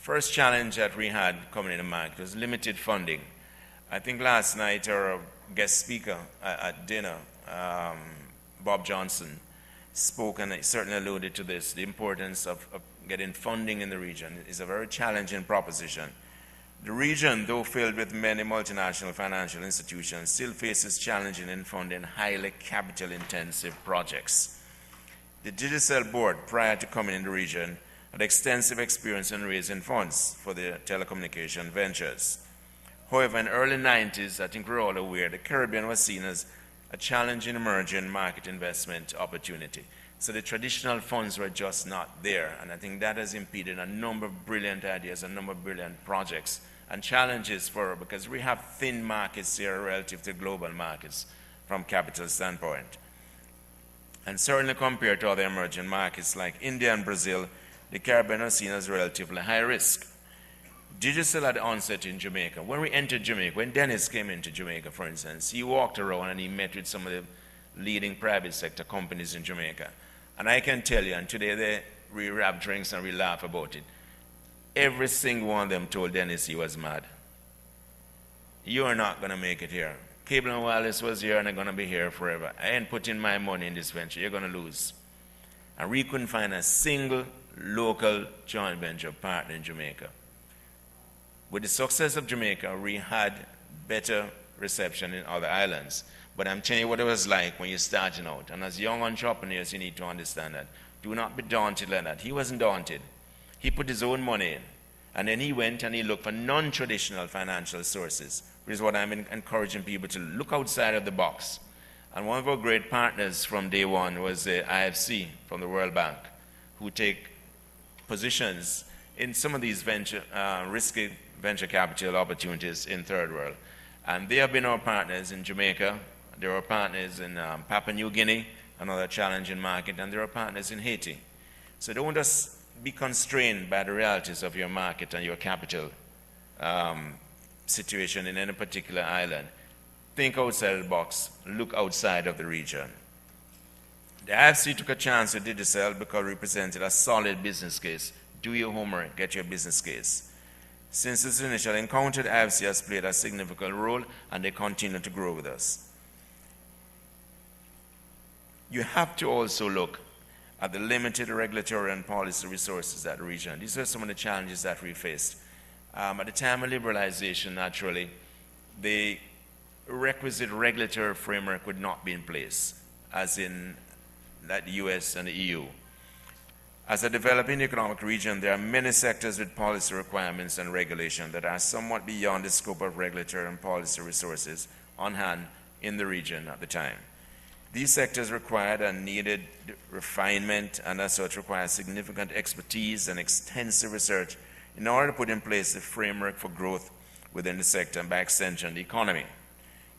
first challenge that we had coming in the market was limited funding. I think last night our guest speaker at dinner, Bob Johnson, spoke and certainly alluded to this. The importance of getting funding in the region is a very challenging proposition. The region, though filled with many multinational financial institutions, still faces challenges in funding highly capital-intensive projects. The Digicel board, prior to coming in the region, had extensive experience in raising funds for the telecommunication ventures. However, in the early 90s, I think we're all aware, the Caribbean was seen as a challenging emerging market investment opportunity. So the traditional funds were just not there, and I think that has impeded a number of brilliant ideas, a number of brilliant projects and challenges because we have thin markets here relative to global markets from capital standpoint. And certainly compared to other emerging markets like India and Brazil, the Caribbean are seen as relatively high risk. Digicel had onset in Jamaica. When we entered Jamaica, when Dennis came into Jamaica, for instance, he walked around and he met with some of the leading private sector companies in Jamaica. And I can tell you, and today we have drinks and we laugh about it, every single one of them told Dennis he was mad. You're not going to make it here. Cable and Wireless was here and they're going to be here forever. I ain't putting my money in this venture. You're going to lose. And we couldn't find a single local joint venture partner in Jamaica. With the success of Jamaica, we had better reception in other islands. But I'm telling you what it was like when you're starting out. And as young entrepreneurs, you need to understand that. Do not be daunted like that. He wasn't daunted. He put his own money in. And then he went and he looked for non-traditional financial sources, which is what I'm encouraging people to look outside of the box. And one of our great partners from day one was the IFC from the World Bank, who take positions in some of these risky venture capital opportunities in third world. And they have been our partners in Jamaica. They are partners in Papua New Guinea, another challenging market, and they are partners in Haiti. So don't just be constrained by the realities of your market and your capital situation in any particular island. Think outside the box. Look outside of the region. The IFC took a chance with Digicel because it represented a solid business case. Do your homework, get your business case. Since its initial encounter, the IFC has played a significant role and they continue to grow with us. You have to also look at the limited regulatory and policy resources that the region. These are some of the challenges that we faced. At the time of liberalization, naturally, the requisite regulatory framework would not be in place, as in the US and the EU. As a developing economic region, there are many sectors with policy requirements and regulation that are somewhat beyond the scope of regulatory and policy resources on hand in the region at the time. These sectors required and needed refinement and as such require significant expertise and extensive research in order to put in place a framework for growth within the sector and by extension the economy.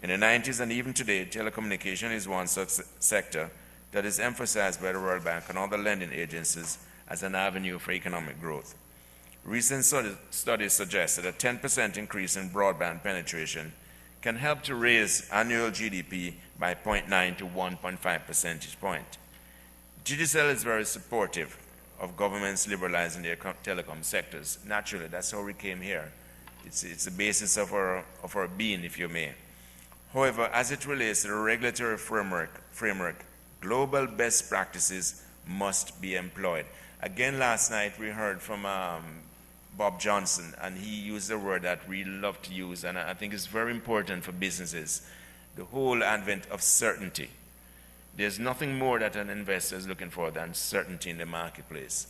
In the 90s and even today, telecommunication is one such sector that is emphasized by the World Bank and other lending agencies as an avenue for economic growth. Recent studies suggest that a 10% increase in broadband penetration can help to raise annual GDP by 0.9 to 1.5 percentage point. Digicel is very supportive of governments liberalizing their telecom sectors. Naturally, that's how we came here. It's the basis of our being, if you may. However, as it relates to the regulatory framework, global best practices must be employed. Again, last night we heard from Bob Johnson, and he used a word that we love to use, and I think it's very important for businesses, the whole advent of certainty. There's nothing more that an investor is looking for than certainty in the marketplace.